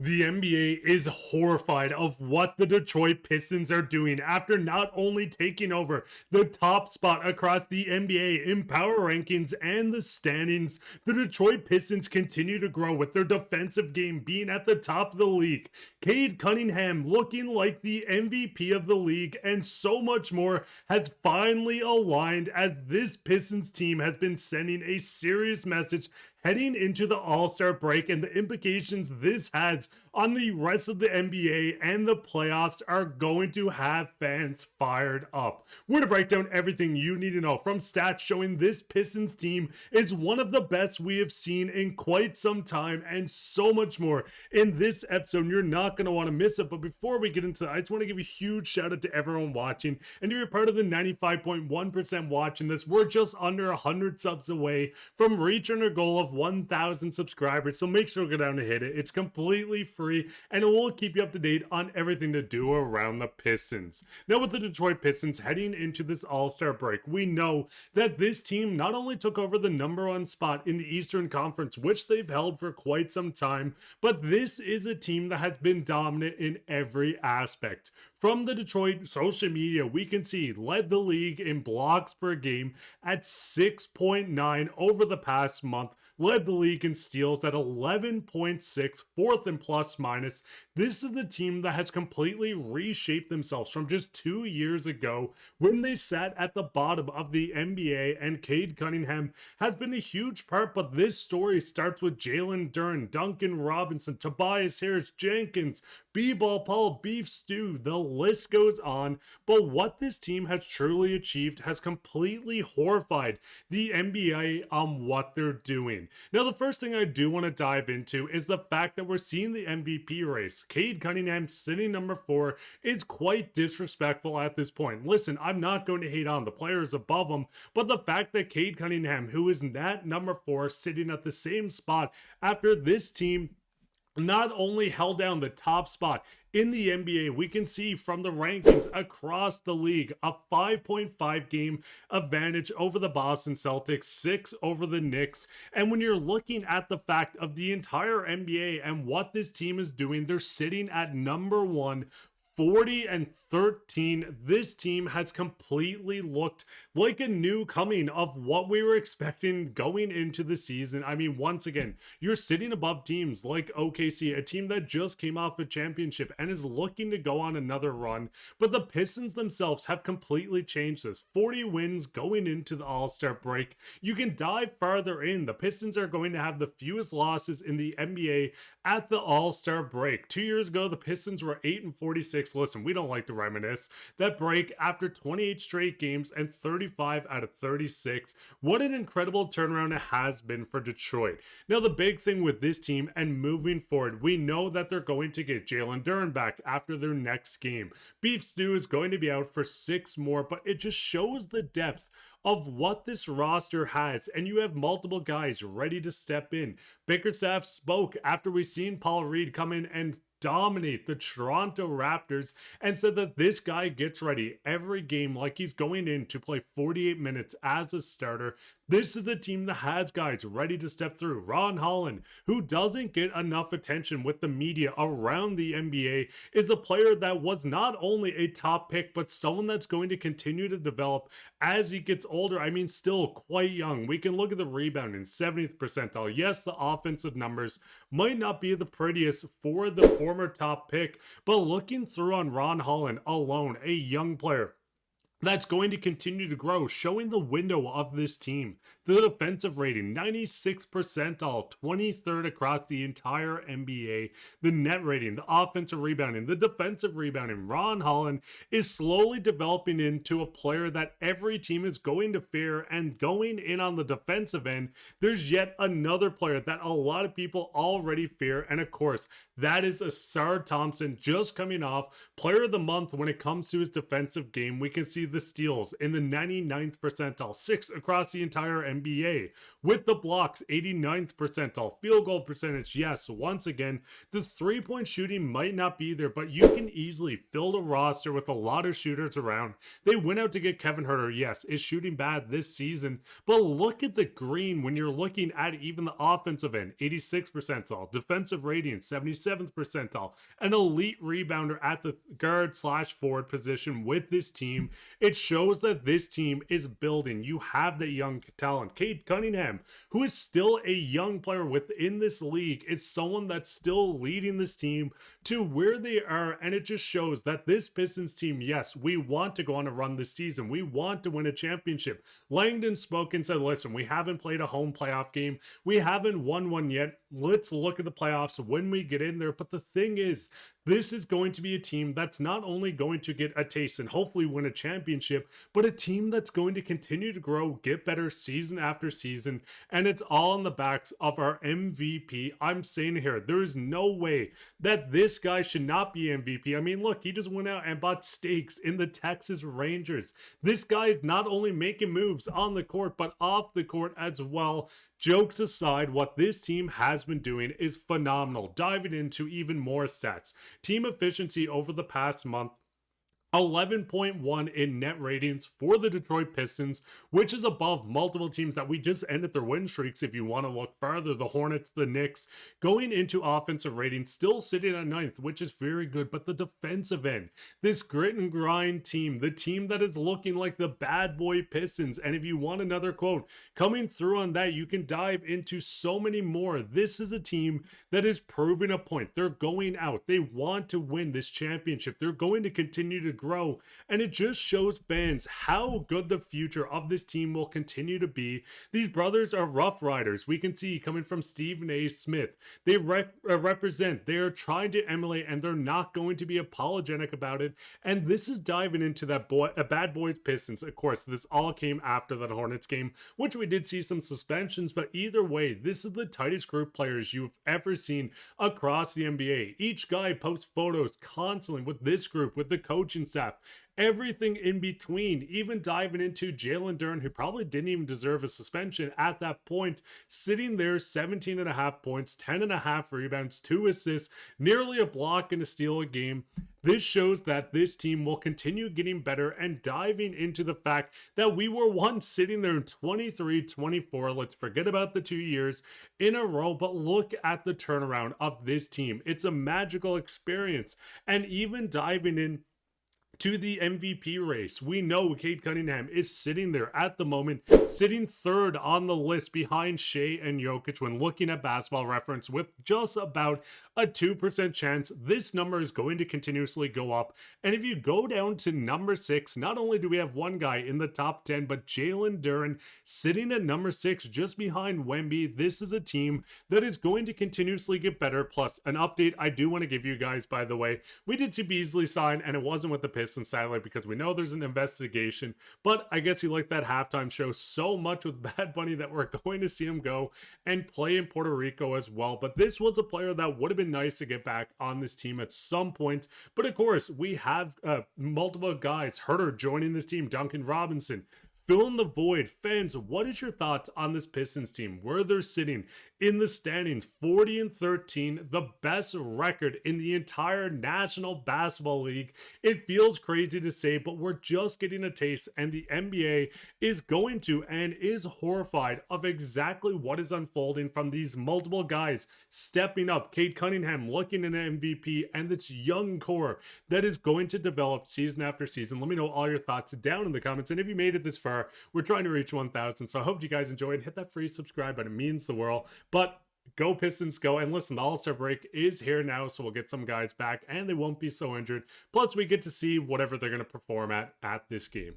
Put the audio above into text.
The NBA is horrified of what the Detroit Pistons are doing after not only taking over the top spot across the NBA in power rankings and the standings. The Detroit Pistons continue to grow with their defensive game being at the top of the league. Cade Cunningham looking like the MVP of the league, and so much more has finally aligned as this Pistons team has been sending a serious message heading into the All-Star break, and the implications this has on the rest of the NBA and the playoffs are going to have fans fired up. We're to break down everything you need to know, from stats showing this Pistons team is one of the best we have seen in quite some time, and so much more in this episode. You're not going to want to miss it. But before we get into that, I just want to give a huge shout out to everyone watching, and if you're part of the 95.1% watching this, we're just under 100 subs away from reaching our goal of 1,000 subscribers, so make sure to go down and hit it. It's completely free, and it will keep you up to date on everything to do around the Pistons. Now, with the Detroit Pistons heading into this All-Star break, we know that this team not only took over the #1 spot in the Eastern Conference, which they've held for quite some time, but this is a team that has been dominant in every aspect. From the Detroit social media, we can see led the league in blocks per game at 6.9 over the past month, led the league in steals at 11.6, fourth in plus minus. This is the team that has completely reshaped themselves from just 2 years ago when they sat at the bottom of the NBA, and Cade Cunningham has been a huge part. But this story starts with Jalen Duren, Duncan Robinson, Tobias Harris, Jenkins, B-Ball Paul, Beef Stew, the list goes on. But what this team has truly achieved has completely horrified the NBA on what they're doing. Now, the first thing I do want to dive into is the fact that we're seeing the MVP race. Cade Cunningham sitting number 4 is quite disrespectful at this point. Listen, I'm not going to hate on the players above him, but the fact that Cade Cunningham, who is that number 4, sitting at the same spot after this team not only held down the top spot in the NBA, we can see from the rankings across the league a 5.5 game advantage over the Boston Celtics, 6 over the Knicks. And when you're looking at the fact of the entire NBA and what this team is doing, they're sitting at number 1, 40-13. This team has completely looked like a new coming of what we were expecting going into the season. I mean, once again, you're sitting above teams like OKC, a team that just came off a championship and is looking to go on another run. But the Pistons themselves have completely changed this. 40 wins going into the All-Star break. You can dive farther in. The Pistons are going to have the fewest losses in the NBA at the All-Star break. 2 years ago, the Pistons were 8-46. Listen, we don't like to reminisce. That break after 28 straight games and 35 out of 36. What an incredible turnaround it has been for Detroit. Now, the big thing with this team and moving forward, we know that they're going to get Jalen Duren back after their next game. Beef Stew is going to be out for 6 more, but it just shows the depth of what this roster has, and you have multiple guys ready to step in. Bickerstaff spoke after we seen Paul Reed come in and dominate the Toronto Raptors and said that this guy gets ready every game like he's going in to play 48 minutes as a starter. This is a team that has guys ready to step through. Ron Holland, who doesn't get enough attention with the media around the NBA, is a player that was not only a top pick, but someone that's going to continue to develop as he gets older. I mean, still quite young. We can look at the rebounding, 70th percentile. Yes, the offensive numbers might not be the prettiest for the former top pick, but looking through on Ron Holland alone, a young player that's going to continue to grow, showing the window of this team. The defensive rating, 96th percentile, 23rd across the entire NBA. The net rating, the offensive rebounding, the defensive rebounding. Ron Holland is slowly developing into a player that every team is going to fear, and going in on the defensive end, there's yet another player that a lot of people already fear, and of course, that is Ausar Thompson, just coming off player of the month when it comes to his defensive game. We can see the steals in the 99th percentile, 6 across the entire NBA. With the blocks, 89th percentile. Field goal percentage, yes, once again, the three-point shooting might not be there, but you can easily fill a roster with a lot of shooters around. They went out to get Kevin Huerter, yes, is shooting bad this season, but look at the green when you're looking at even the offensive end. 86th percentile, defensive rating, 77th percentile, an elite rebounder at the guard/forward position with this team. It shows that this team is building. You have the young talent. Cade Cunningham, who is still a young player within this league, is someone that's still leading this team to where they are, and it just shows that this Pistons team, yes, we want to go on a run this season. We want to win a championship. Langdon spoke and said, listen, we haven't played a home playoff game. We haven't won one yet. Let's look at the playoffs when we get in there. But the thing is, this is going to be a team that's not only going to get a taste and hopefully win a championship, but a team that's going to continue to grow, get better season after season, and it's all on the backs of our MVP. I'm saying here, there is no way that this guy should not be MVP. I mean, look, he just went out and bought stakes in the Texas Rangers. This guy is not only making moves on the court, but off the court as well. Jokes aside, what this team has been doing is phenomenal. Diving into even more stats. Team efficiency over the past month, 11.1 in net ratings for the Detroit Pistons, which is above multiple teams that we just ended their win streaks. If you want to look further, the Hornets, the Knicks, going into offensive ratings, still sitting at 9th, which is very good. But the defensive end, this grit and grind team, the team that is looking like the bad boy Pistons. And if you want another quote coming through on that, you can dive into so many more. This is a team that is proving a point. They're going out. They want to win this championship. They're going to continue to grow, and it just shows fans how good the future of this team will continue to be. These brothers are rough riders. We can see coming from Stephen A. Smith. They represent, they are trying to emulate, and they're not going to be apologetic about it. And this is diving into that bad boys Pistons. Of course, this all came after that Hornets game, which we did see some suspensions, but either way, this is the tightest group players you've ever seen across the NBA. Each guy posts photos constantly with this group, with the coaching staff, everything in between, even diving into Jalen Duren, who probably didn't even deserve a suspension at that point, sitting there, 17.5 points, 10.5 rebounds, 2 assists, nearly a block and a steal a game. This shows that this team will continue getting better, and diving into the fact that we were once sitting there in 23-24. Let's forget about the 2 years in a row, but look at the turnaround of this team. It's a magical experience. And even diving in to the MVP race, we know Cade Cunningham is sitting there at the moment, sitting third on the list behind Shea and Jokic when looking at Basketball Reference, with just about a 2% chance this number is going to continuously go up. And if you go down to number 6, not only do we have one guy in the top 10, but Jalen Duren sitting at number 6 just behind Wemby. This is a team that is going to continuously get better. Plus, an update I do want to give you guys, by the way, we did see Beasley sign, and it wasn't with the Pistons satellite because we know there's an investigation, but I guess he liked that halftime show so much with Bad Bunny that we're going to see him go and play in Puerto Rico as well. But this was a player that would have been nice to get back on this team at some point. But of course, we have multiple guys, Huerter joining this team, Duncan Robinson, fill in the void. Fans, what is your thoughts on this Pistons team? Where they're sitting in the standings, 40-13, the best record in the entire National Basketball League. It feels crazy to say, but we're just getting a taste, and the NBA is going to and is horrified of exactly what is unfolding from these multiple guys stepping up. Cade Cunningham looking at an MVP, and this young core that is going to develop season after season. Let me know all your thoughts down in the comments, and if you made it this far, we're trying to reach 1,000, so I hope you guys enjoyed. Hit that free subscribe button, it means the world. But go Pistons go. And listen, the All-Star break is here now, so we'll get some guys back and they won't be so injured. Plus we get to see whatever they're going to perform at this game.